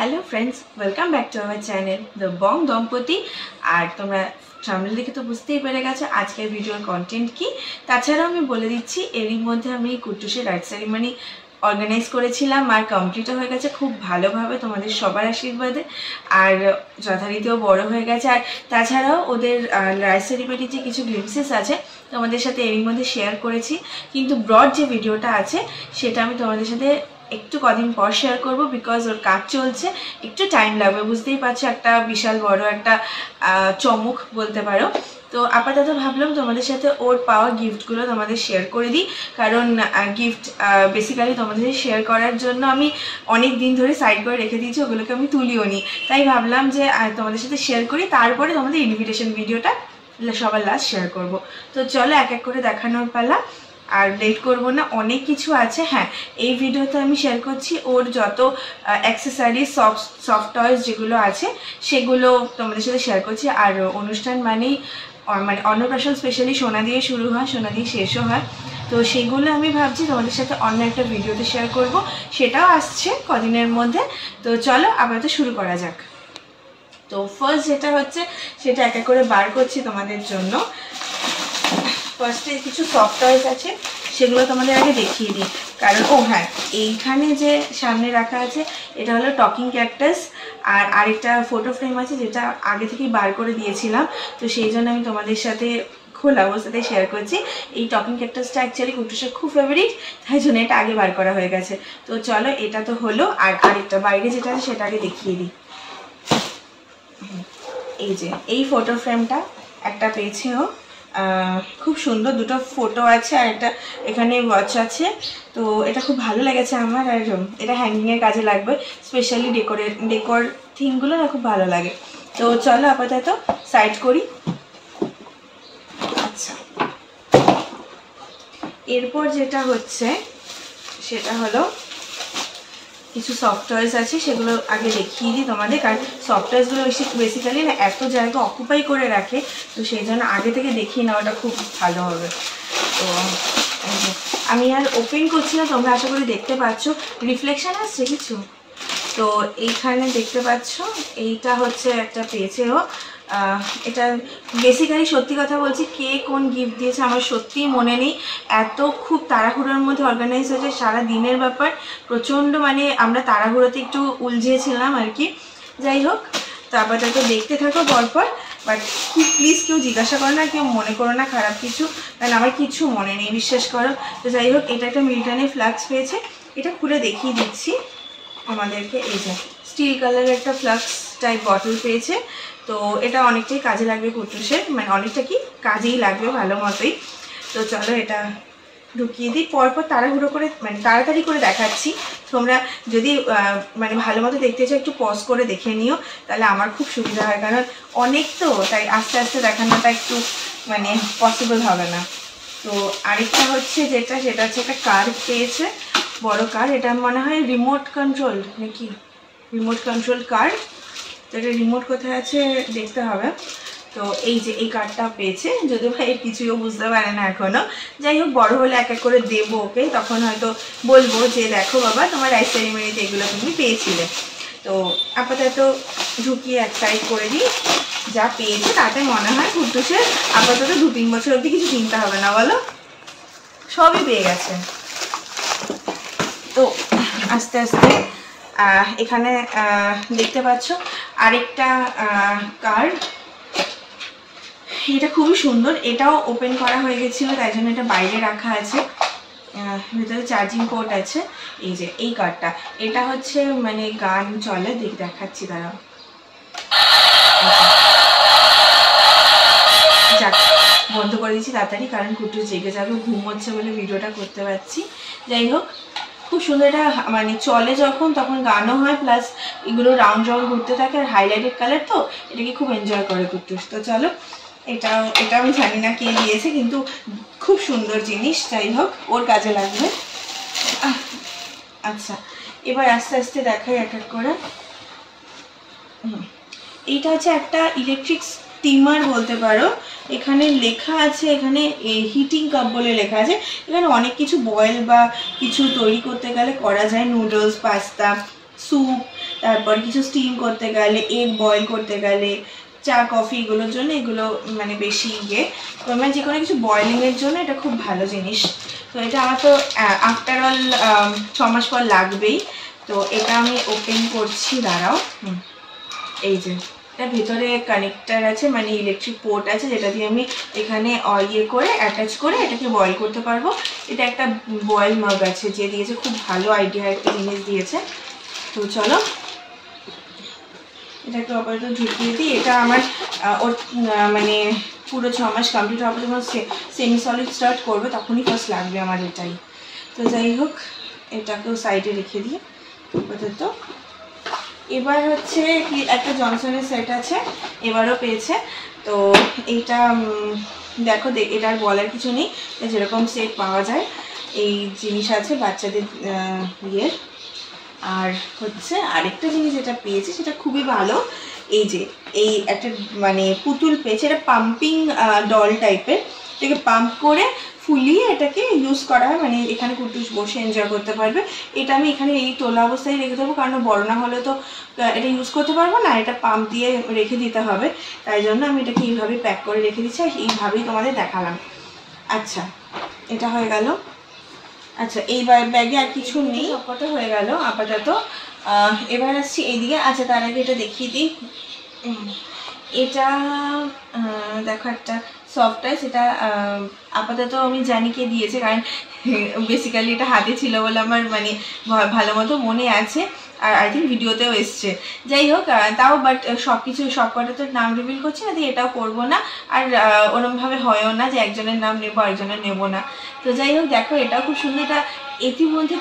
Hello friends, welcome back to our channel the Bong Dampati. और তোমরা সামনে দেখে তো বুঝতেই পেরে গেছো আজকের ভিডিওর কন্টেন্ট কি। তাছাড়া আমি বলে দিচ্ছি এরই মধ্যে আমি কুট্টুসের রাইট সেরিমনি অর্গানাইজ করেছিলাম আর কমপ্লিটও হয়ে গেছে খুব ভালোভাবে তোমাদের সবার আশীর্বাদে, আর যথারীতিও বড় হয়ে গেছে। আর তাছাড়াও ওদের রাইট সেরিমনির যে কিছু গ্লিমসেস আছে তোমাদের সাথে এরই মধ্যে শেয়ার করেছি, কিন্তু ব্রড যে ভিডিওটা আছে সেটা আমি তোমাদের সাথে একটু কদিন পর শেয়ার করব, বিকজ ওর কাজ চলছে, একটু টাইম লাগবে। বুঝতেই পারছো একটা বিশাল বড় একটা চমক বলতে পারো। তো আপাতত ভাবলাম তোমাদের সাথে ওর পাওয়া গিফটগুলো তোমাদের শেয়ার করে দিই, কারণ গিফট বেসিক্যালি তোমাদের শেয়ার করার জন্য আমি অনেক দিন ধরে সাইড করে রেখে দিয়েছি, ওগুলোকে আমি তুলিও নি। তাই ভাবলাম যে তোমাদের সাথে শেয়ার করি, তারপরে তোমাদের ইনভিটেশন ভিডিওটা সবার লাস্ট শেয়ার করব। তো চলো এক এক করে দেখানোর পালা, আর লেট করব না, অনেক কিছু আছে। হ্যাঁ, এই ভিডিওতে আমি শেয়ার করছি ওর যত অ্যাক্সেসরিজ সফট টয়েস যেগুলো আছে সেগুলো তোমাদের সাথে শেয়ার করছি। আর অনুষ্ঠান মানে অন্নপ্রাশন স্পেশালি সোনা দিয়ে শুরু হয়, সোনা দিয়ে শেষও হয়, তো সেগুলো আমি ভাবছি তোমাদের সাথে অন্য একটা ভিডিওতে শেয়ার করব, সেটাও আসছে কদিনের মধ্যে। তো চলো আপাতত শুরু করা যাক। তো ফার্স্ট যেটা হচ্ছে সেটা এক এক করে বার করছি তোমাদের জন্য। ফার্স্টে কিছু সফট টয়েস আছে সেগুলো তোমাদের আগে দেখিয়ে দিই, কারণ হ্যাঁ, এইখানে যে সামনে রাখা আছে এটা হলো টকিং ক্যাকটাস, আর আরেকটা ফটো ফ্রেম আছে যেটা আগে থেকেই বার করে দিয়েছিলাম, তো সেই জন্য আমি তোমাদের সাথে খোলা অবস্থাতে শেয়ার করছি। এই টকিং ক্যাকটাসটা অ্যাকচুয়ালি কুট্টুসের খুব ফেভারিট, তাই জন্য এটা আগে বার করা হয়ে গেছে। তো চলো এটা তো হলো, আর আরেকটা বাইরে যেটা আছে সেটা আগে দেখিয়ে দিই। এই যে এই ফটো ফ্রেমটা একটা পেয়েছে ও, খুব সুন্দর, দুটো ফটো আছে আর একটা এখানে ওয়াচ আছে। তো এটা খুব ভালো লেগেছে আমার, আর এটা হ্যাঙ্গিংয়ের কাজে লাগবে, স্পেশালি ডেকোর থিমগুলো না খুব ভালো লাগে। তো চলো আপাতত সাইড করি। আচ্ছা, এরপর যেটা হচ্ছে সেটা হলো কিছু সফট টয়েস আছে, সেগুলো আগে দেখিয়ে দিই তোমাদের, কারণ সফট টয়েসগুলো বেসিক্যালি না এত জায়গা অকুপাই করে রাখে, তো সেই জন্য আগে থেকে দেখিয়ে নেওয়াটা খুব ভালো হবে। তো আমি আর ওপেন করছি না, তোমরা আশা করি দেখতে পাচ্ছ রিফ্লেকশান আসছে কিছু। তো এইখানে দেখতে পাচ্ছ এইটা হচ্ছে একটা পেয়েছে ও, এটা বেসিক্যালি সত্যি কথা বলছি কে কোন গিফট দিয়েছে আমার সত্যিই মনে নেই, এত খুব তাড়াহুড়োর মধ্যে অর্গানাইজ হয়েছে, সারা দিনের ব্যাপার প্রচণ্ড, মানে আমরা তাড়াহুড়োতে একটু উলঝেছিলাম আর কি। যাই হোক, তারপর তো দেখতে থাকো পরপর, বাট খুব প্লিজ কেউ জিজ্ঞাসা করো না, কেউ মনে করো না খারাপ কিছু, কারণ আমার কিছু মনে নেই, বিশ্বাস করো। তো যাই হোক, এটা একটা মিল্টনের ফ্লাক্স পেয়েছে, এটা খুলে দেখিয়ে দিচ্ছি আমাদেরকে। এই যে স্টিল কালারের একটা ফ্লাক্স টাইপ বটল পেয়েছে, তো এটা অনেকটাই কাজে লাগবে কুট্টুসের, মানে অনেকটা কি কাজেই লাগবে ভালো মতোই। তো চলো এটা ঢুকিয়ে দিই, পরপর তাড়াহুড়ো করে মানে তাড়াতাড়ি করে দেখাচ্ছি। তোমরা যদি মানে ভালো মতো দেখতে চাও একটু পজ করে দেখে নিও, তাহলে আমার খুব সুবিধা হয়, কারণ অনেক তো, তাই আস্তে আস্তে দেখানোটা একটু মানে পসিবল হবে না। তো আরেকটা হচ্ছে যেটা, সেটা হচ্ছে একটা কার পেয়েছে, বড় কার, এটা মনে হয় রিমোট কন্ট্রোল নাকি, রিমোট কন্ট্রোল কার। তো এটা রিমোট কোথায় আছে দেখতে হবে। তো এই যে এই কার্ডটা পেয়েছে, যদিও ভাই কিছুও বুঝতে পারে না এখনো, যাই হোক বড় হলে এক এক করে দেবো ওকে, তখন হয়তো বলবো যে দেখো বাবা তোমার রাইট সেরিমনিতে এগুলো তুমি পেয়েছিলে। তো আপাতত ঢুকিয়ে এক সাইড করে দিই, যা পেয়েছে তাতে মনে হয় কুট্টুসের আপাতত 2-3 বছর অবধি কিছু চিন্তা হবে না, বলো, সবই পেয়ে গেছে। তো আস্তে আস্তে এখানে দেখতে পাচ্ছ আরেকটা কার্ড, এটা খুবই সুন্দর, এটাও ওপেন করা হয়ে গেছিলো, তাই জন্য এটা বাইরে রাখা আছে, ভিতরে চার্জিং পোর্ট আছে। এই যে এই কার্ডটা, এটা হচ্ছে মানে গান চলে, দেখাচ্ছি দাঁড়াও। যাক, বন্ধ করে দিচ্ছি তাড়াতাড়ি, কারণ কুট্টু জেগে যাবে, ঘুম হচ্ছে বলে ভিডিওটা করতে পারছি। যাই হোক, খুব সুন্দর, এটা মানে চলে যখন তখন গানও হয়, প্লাস এগুলো রাউন্ড রাউন্ড ঘুরতে থাকে, আর হাইলাইটেড কালার তো এটাকে খুব এনজয় করে কুট্টুস। তো চলো এটা আমি জানি না কে দিয়েছে, কিন্তু খুব সুন্দর জিনিস, যাই হোক ওর কাজে লাগবে। আচ্ছা, এবার আস্তে আস্তে দেখাই এক এক করে। এইটা হচ্ছে একটা ইলেকট্রিক স্টিমার বলতে পারো, এখানে লেখা আছে, এখানে হিটিং কাপ বলে লেখা আছে, এখানে অনেক কিছু বয়েল বা কিছু তৈরি করতে গেলে করা যায়, নুডলস, পাস্তা, স্যুপ, তারপর কিছু স্টিম করতে গেলে, এগ বয়েল করতে গেলে, চা কফি এগুলোর জন্য এগুলো মানে বেশি তো মানে যে কোনো কিছু বয়েলিংয়ের জন্য এটা খুব ভালো জিনিস। তো এটা আমার তো আফটার অল 6 মাস পর লাগবেই। তো এটা আমি ওপেন করছি, দাঁড়াও। এই যে এটা ভেতরে কানেক্টার আছে, মানে ইলেকট্রিক পোর্ট আছে, যেটা দিয়ে আমি এখানে করে অ্যাটাচ করে এটাকে বয়েল করতে পারবো। এটা একটা বয়েল মাগ আছে যে দিয়েছে, খুব ভালো আইডিয়া একটা জিনিস দিয়েছে। তো চলো এটাকে আপাতত ঢুকিয়ে দিই। এটা আমার ওর মানে পুরো 6 মাস কমপ্লিট হবে, যখন সেমি সলিড স্টার্ট করবে তখনই ফার্স্ট লাগবে আমার এটাই। তো যাই হোক এটাকেও সাইডে রেখে দিই আপাতত। এবার হচ্ছে কি একটা জনসনের সেট আছে, এবারও পেয়েছে। তো এইটা দেখো, এটার বলার কিছু নেই, যেরকম সেট পাওয়া যায় এই জিনিস আছে বাচ্চাদের ইয়ের। আর হচ্ছে আরেকটা জিনিস যেটা পেয়েছি সেটা খুবই ভালো, এই যে এই একটা মানে পুতুল পেয়েছে, এটা পাম্পিং ডল টাইপের, এটাকে পাম্প করে ফুলিয়ে এটাকে ইউজ করা হয়, মানে এখানে কুটুস বসে এনজয় করতে পারবে। এটা আমি এখানে এই তোলা অবস্থায় রেখে দেবো, কারণ বড় না হলে তো এটা ইউজ করতে পারবো না, এটা পাম্প দিয়ে রেখে দিতে হবে। তাই জন্য আমি এটাকে এইভাবেই প্যাক করে রেখে দিচ্ছি, আর এইভাবেই তোমাদের দেখালাম। আচ্ছা এটা হয়ে গেল। আচ্ছা এই ব্যাগে আর কিছু নেই, সবকটা হয়ে গেল আপাতত। এবার আসছি এইদিকে। আচ্ছা তার আগে এটা দেখিয়ে দিই, এটা দেখো একটা সফট টয়, সেটা আপাতত আমি জানি কে দিয়েছে, কারণ বেসিক্যালি এটা হাতে ছিল বলে আমার মানে ভালো মতো মনে আছে, আর আই থিঙ্ক ভিডিওতেও এসছে। যাই হোক তাও বাট সবকটা তো নাম রিভিল করছি না, এটাও করবো না, আর ওরমভাবে হয়ও না যে একজনের নাম নেবো আরেকজনের নেবো না। তো যাই হোক দেখো এটাও খুব সুন্দর। এটা ইতিমধ্যে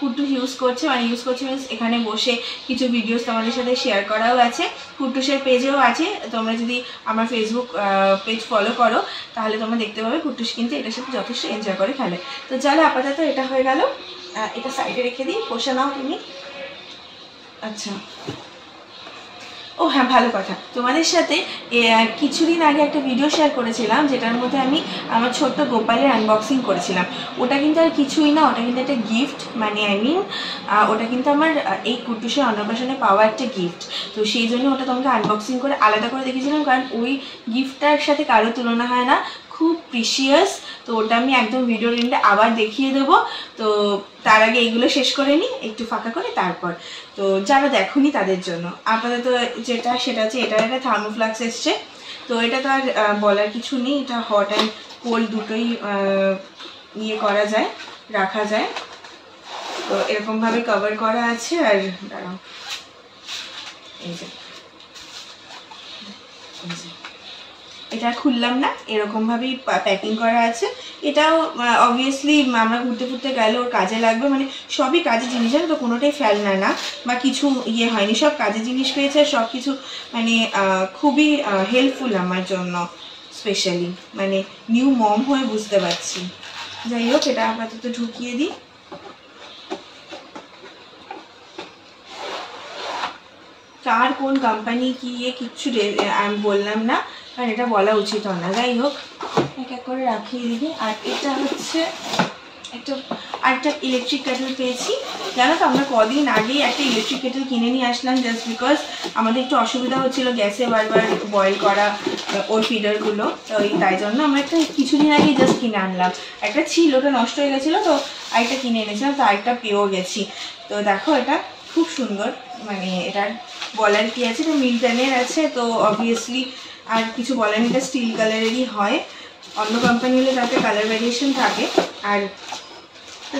কুটুস ইউজ করছে, মানে ইউজ করছে মিনস এখানে বসে কিছু ভিডিওস তোমাদের সাথে শেয়ার করাও আছে, কুটুসের পেজেও আছে। তোমরা যদি আমার ফেসবুক পেজ ফলো করো তাহলে তোমরা দেখতে পাবে কুটুস কিন্তু এটার সাথে যথেষ্ট এনজয় করে খেলে। তো চলো আপাতত এটা হয়ে গেল, এটা সাইডে রেখে দিই, বসে নাও তুমি। আচ্ছা ও হ্যাঁ, ভালো কথা, তোমাদের সাথে কিছুদিন আগে একটা ভিডিও শেয়ার করেছিলাম যেটার মধ্যে আমি আমার ছোট্ট গোপালের আনবক্সিং করেছিলাম। ওটা কিন্তু আর কিছুই না, ওটা কিন্তু একটা গিফট, মানে ওটা কিন্তু আমার এই কুটুসের অন্নপ্রাশনে পাওয়া একটা গিফট। তো সেই জন্য ওটা তোমাকে আনবক্সিং করে আলাদা করে দেখেছিলাম, কারণ ওই গিফটটার সাথে কারো তুলনা হয় না, খুব প্রিশিয়াস। তো ওটা আমি একদম ভিডিওর এন্ডে আবার দেখিয়ে দেবো। তো তার আগে এইগুলো শেষ করে নিই একটু ফাঁকা করে, তারপর তো যারা দেখোনি তাদের জন্য আপাতত যেটা সেটা হচ্ছে এটার একটা থার্মোফ্লাক্স এসছে। তো এটা তো আর বলার কিছু নেই, এটা হট অ্যান্ড কোল্ড দুটোই ইয়ে করা যায়, রাখা যায়। তো এরকমভাবে কভার করা আছে। আর দাঁড়াও, এই যে এটা খুললাম না, এরকমভাবেই প্যাকিং করা আছে। এটাও অবভিয়াসলি আমরা ঘুরতে ফুরতে গেলে ওর কাজে লাগবে, মানে সবই কাজের জিনিস আছে, তো কোনোটাই ফেলনা না বা কিছু ইয়ে হয়নি, সব কাজের জিনিস পেয়েছে, সব কিছু মানে খুবই হেল্পফুল আমার জন্য, স্পেশালি মানে নিউ মম হয়ে বুঝতে পারছি। যাই হোক এটা আপাতত ঢুকিয়ে দিই। কার কোন কোম্পানি কি কিচ্ছু আমি বললাম না, কারণ এটা বলা উচিত না। যাই হোক এক এক করে রাখিয়ে দিবি। আর এটা হচ্ছে একটা ইলেকট্রিক কেটেল পেয়েছি। জানো তো আমরা কদিন আগেই একটা ইলেকট্রিক কেটেল কিনে নিয়ে আসলাম, জাস্ট বিকজ আমাদের একটু অসুবিধা হচ্ছিলো গ্যাসে বারবার বয়েল করা ওর ফিডারগুলো। তো তাই জন্য আমরা একটা কিছুদিন আগেই জাস্ট কিনে আনলাম। একটা ছিল, ওটা নষ্ট হয়ে গেছিলো, তো আরেকটা কিনে এনেছিলাম, তো আরেকটা পেয়েও গেছি। তো দেখো এটা খুব সুন্দর, মানে এটার বলার কি আছে, এটা মিল্টনের আছে, তো অবভিয়াসলি আর কিছু বলার নেই, এটা স্টিল কালারেরই হয়। অন্য কোম্পানি হলে তাতে কালার ভ্যারিয়েশন থাকে, আর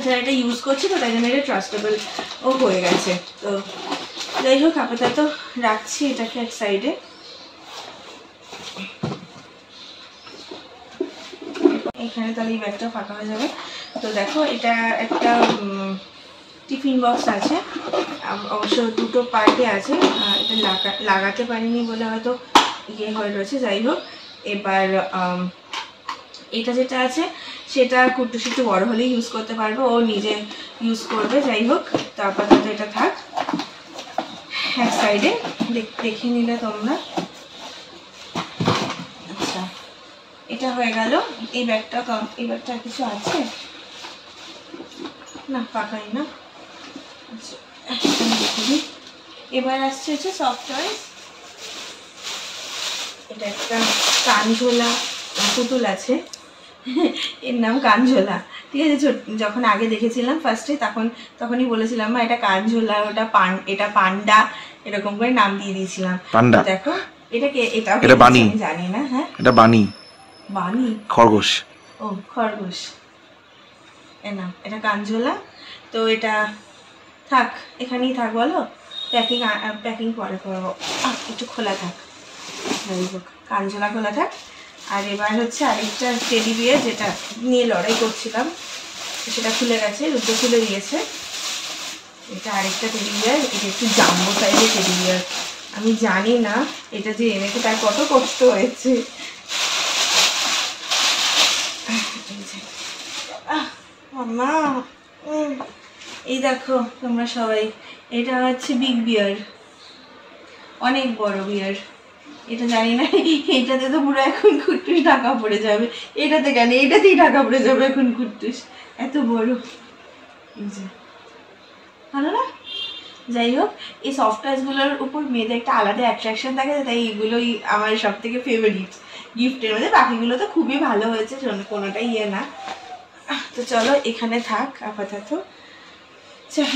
যারা এটা ইউজ করছে তো তাই জন্য এটা ট্রাস্টেবল ও হয়ে গেছে। তো যাই হোক আপাতত রাখছি এটাকে এক সাইডে। এখানে তাহলে এই ব্যাগটা ফাঁকা হয়ে যাবে। তো দেখো এটা একটা টিফিন বক্স আছে, অবশ্য দুটো পার্টে আছে, এটা লাগাতে পারিনি বলে হয়তো ইয়ে হয়ে রয়েছে। যাই হোক এবার এটা যেটা আছে সেটা কুটুস একটু বড় হলেই ইউজ করতে পারবে, ও নিজে ইউজ করবে। যাই হোক তো আপাতত এটা থাক এক সাইডে, দেখে নিলে তোমরা। আচ্ছা এটা হয়ে গেল। এই ব্যাগটা আর কিছু আছে না, ফাঁকাই না। আচ্ছা দেখে দিই। এবার আসছে হচ্ছে সফট টয়েস। এটা একটা কানঝোলা পুতুল আছে, এর নাম কানঝোলা। ঠিক আছে, যখন আগে দেখেছিলাম ফার্স্টে তখনই বলেছিলাম মা এটা কানঝোলা, এটা পান্ডা, এরকম করে নাম দিয়ে দিয়েছিলাম। দেখো এটাকে এটা বানি, আমি জানি না। হ্যাঁ এটা বানি, বানি খরগোশ। ও খরগোশ এর নাম। এটা কানঝোলা। তো এটা থাক, এখানেই থাক বলো, প্যাকিং পরে করবো। একটু খোলা থাক, যাই হোক কানঝোলা খোলা থাক। আর এবার হচ্ছে আরেকটা টেডি বিয়ার যেটা নিয়ে লড়াই করছিলাম, সেটা খুলে গেছে, রুদ্র খুলে দিয়েছে। এটা আরেকটা টেডি বিয়ার, এটা একটু জাম্বো সাইজের টেডি বিয়ার। আমি জানি না এটা যে এনেছে তার কত কষ্ট হয়েছে। মামা এই দেখো তোমরা সবাই, এটা হচ্ছে বিগ বিয়ার, অনেক বড় বিয়ার। এটা জানি না, এটাতে তো পুরো এখন কুট্টুস ঢাকা পড়ে যাবে। এটাতে কেন, এটাতেই ঢাকা পড়ে যাবে এখন কুট্টুস, এত বড়। ভালো না? যাই হোক, এই সফট টয়েসগুলোর উপর মেয়েদের একটা আলাদা অ্যাট্রাকশন থাকে, তাই এগুলোই আমার সব থেকে ফেভারিট গিফটের মধ্যে। বাকিগুলো তো খুবই ভালো হয়েছে, কোনোটাই ইয়ে না। তো চলো এখানে থাক আপাতত।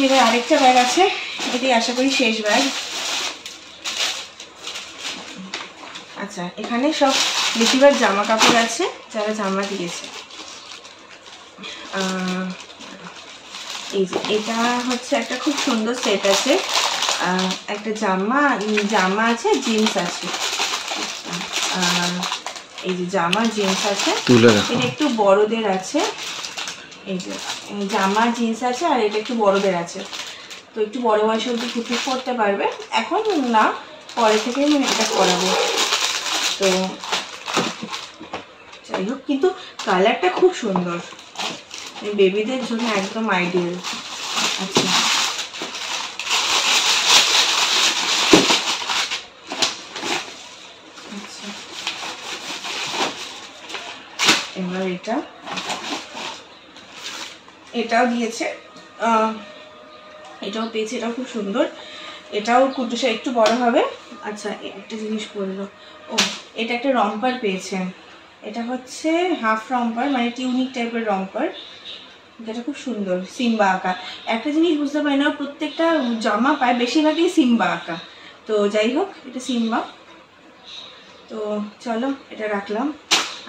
এবার আরেকটা ব্যাগ আছে, এটাই আশা করি শেষ ব্যাগ। আচ্ছা, এখানে সব বেশিরভাগ জামা কাপড় আছে, যারা জামা দিয়েছে। এই যে এটা হচ্ছে একটা খুব সুন্দর সেট আছে, একটা জামা আছে, জিন্স আছে। এই যে জামা জিন্স আছে, এটা একটু বড়দের আছে। এই যে জামা জিন্স আছে, আর এটা একটু বড়দের আছে। তো একটু বড় বয়সে অবধি কুর্তি পরতে পারবে, এখন না, পরে থেকে আমি এটা করাবো। তো যাই হোক, কিন্তু কালারটা খুব সুন্দর, বেবিদের জন্য একদম আইডিয়াল। আচ্ছা, আচ্ছা এবার এটাও দিয়েছে, এটাও পেয়েছে, এটাও খুব সুন্দর। এটাও কুটুসা একটু বড় হবে। আচ্ছা, একটা জিনিস বললো, ও এটা একটা রম্পার পেয়েছে। এটা হচ্ছে হাফ রম্পার, মানে টিউনিক টাইপের রম্পার, যেটা খুব সুন্দর, সিম্বা আঁকা। একটা জিনিস বুঝতে পারি না, প্রত্যেকটা জামা পায় বেশিরভাগই সিম্বা আঁকা। তো যাই হোক, এটা সিম্বা। তো চলো এটা রাখলাম।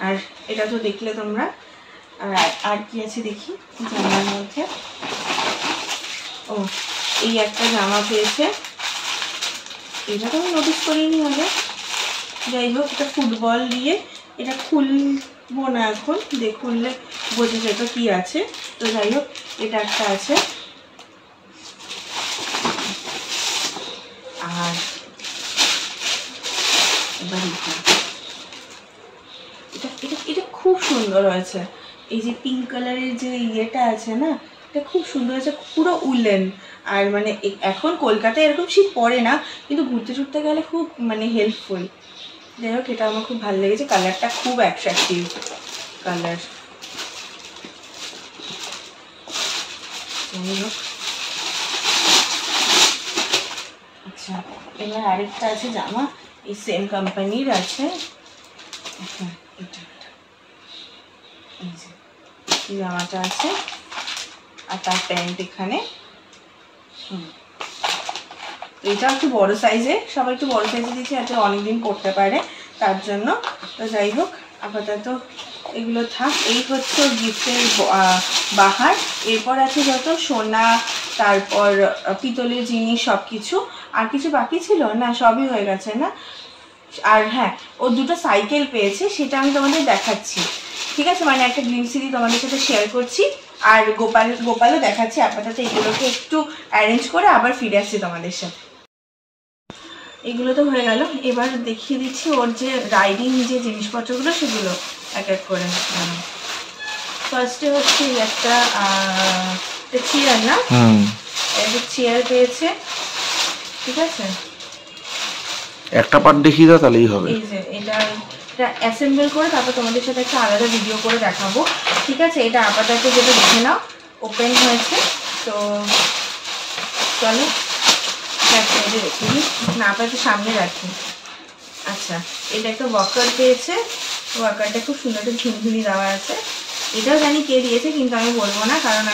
আর এটা তো দেখলে তোমরা, আর কি আছে দেখি জামার মধ্যে। ও এই একটা জামা পেয়েছে, এটা তো আমি নোটিস করিনি হলে। যাই হোক, এটা ফুটবল দিয়ে, এটা খুলবো না এখন, খুললে বোঝা যেত কি আছে। তো যাই হোক, এটা একটা আছে। আর এবার এটা খুব সুন্দর হয়েছে। এই যে পিঙ্ক কালারের যে ইয়েটা আছে না, এটা খুব সুন্দর হয়েছে, পুরো উলেন। আর মানে এখন কলকাতায় এরকম শীত পড়ে না, কিন্তু ঘুরতে ঘুরতে গেলে খুব মানে হেল্পফুল। যাই হোক, এটা আমার খুব ভালো লেগেছে, কালারটা খুব অ্যাট্রাকটিভ কালার। যাই হোক, আচ্ছা এবার আরেকটা আছে জামা, এই সেম কোম্পানির আছে। হ্যাঁ, এটা এই যে জামাটা আছে, আর তার প্যান্ট এখানে। এটা একটু বড় সাইজে, সবাই একটু বড় সাইজে দিয়েছে, যাতে অনেকদিন পরতে পারে তার জন্য। তো যাই হোক, আপাতত এগুলো থাক। এই হচ্ছে গিফটের বাহার। এরপর আছে যত সোনা, তারপর পিতলের জিনিস, সব কিছু। আর কিছু বাকি ছিল না, সবই হয়ে গেছে না। আর হ্যাঁ, ও দুটো সাইকেল পেয়েছে, সেটা আমি তোমাদের দেখাচ্ছি, ঠিক আছে? মানে একটা গ্লিমসি তোমাদের সাথে শেয়ার করছি, আর গোপালও দেখাচ্ছি। আপাতত এগুলোকে একটু অ্যারেঞ্জ করে আবার ফিরে আসছি তোমাদের সাথে। এগুলো তো হয়ে গেল, এবার দেখিয়ে দিচ্ছি ওর যে রাইডিং যে জিনিসপত্রগুলো, সেগুলো এক এক করে। ফার্স্টে হচ্ছে একটা চেয়ার, না একটা চেয়ার পেয়েছে, ঠিক আছে? একটা পার্ট দেখিয়ে দাও তাহলেই হবে। এই যে এটা অ্যাসেম্বল করে তারপর তোমাদের সাথে একটা আলাদা ভিডিও করে দেখাবো, ঠিক আছে? এটা আপাতত যেটা দেখে নাও, ওপেন হয়েছে। তো চলো এটা এক সাইডে রেখে দিই, না আপাতত সামনে রাখি। আচ্ছা, এটা একটা ওয়াকার পেয়েছে, ওয়াকারটা খুব সুন্দর একটা ঝুনঝুনি দেওয়া আছে। এটাও জানি কে দিয়েছে, কিন্তু আমি বলবো না, কারণ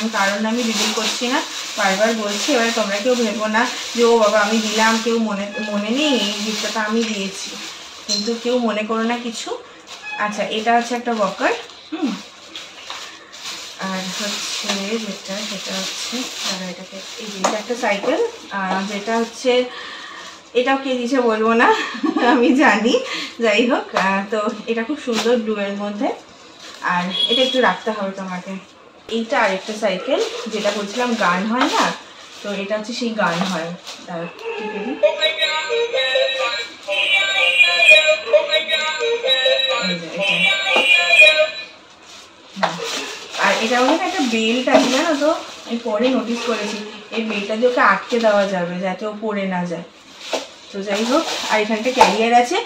আমি রিভিল করছি না, বারবার বলছি। এবারে তোমরা কেউ ভেবো না যে ও বাবা আমি দিলাম, কেউ মনে নেই এই গিফটটা তো আমি দিয়েছি, কিন্তু কেউ মনে করো না কিছু। আচ্ছা, এটা হচ্ছে একটা ওয়াকার। আর হচ্ছে সেটা হচ্ছে এটাকে, এই যে একটা সাইকেল, যেটা হচ্ছে এটাও কে দিয়েছে বলবো না আমি জানি, যাই হোক। তো এটা খুব সুন্দর ব্লু এর মধ্যে, আর এটা একটু রাখতে হবে তোমাকে। এইটা আরেকটা সাইকেল, যেটা বলছিলাম গান হয় না, তো এটা হচ্ছে সেই গান হয়। আর এটা মধ্যে একটা বেল্ট আছে জানো তো, আমি পরে নোটিস করেছি, এই বেল্টটা দিয়ে ওকে আটকে দেওয়া যাবে যাতে ও পড়ে না যায়। তো যাই হোক, আর এখানটা ক্যারিয়ার আছে,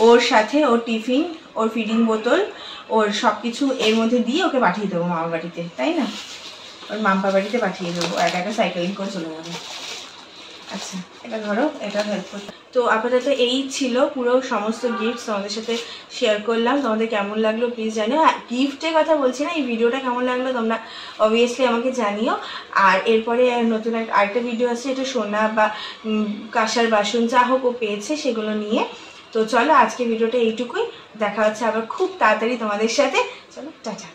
ওর সাথে ওর টিফিন, ওর ফিডিং বোতল, ওর সব কিছু এর মধ্যে দিয়ে ওকে পাঠিয়ে দেবো মামার বাড়িতে, তাই না? ওর মাম্পা বাড়িতে পাঠিয়ে দেবো, আর একা সাইকেলিং করে চলে যাবে। আচ্ছা, এটা ধরো, এটা হেল্প করতে। তো আপাতত এই ছিল পুরো সমস্ত গিফট তোমাদের সাথে শেয়ার করলাম। তোমাদের কেমন লাগলো প্লিজ জানিও। গিফটের কথা বলছি না, এই ভিডিওটা কেমন লাগলো তোমরা অবভিয়াসলি আমাকে জানিও। আর এরপরে নতুন আরেকটা ভিডিও আছে, এটা সোনা বা কাঁসার বাসন যা হোক ও পেয়েছে সেগুলো নিয়ে। তো চলো আজকে ভিডিওটা এইটুকুই, দেখা হচ্ছে আবার খুব তাড়াতাড়ি তোমাদের সাথে। চলো টাটা।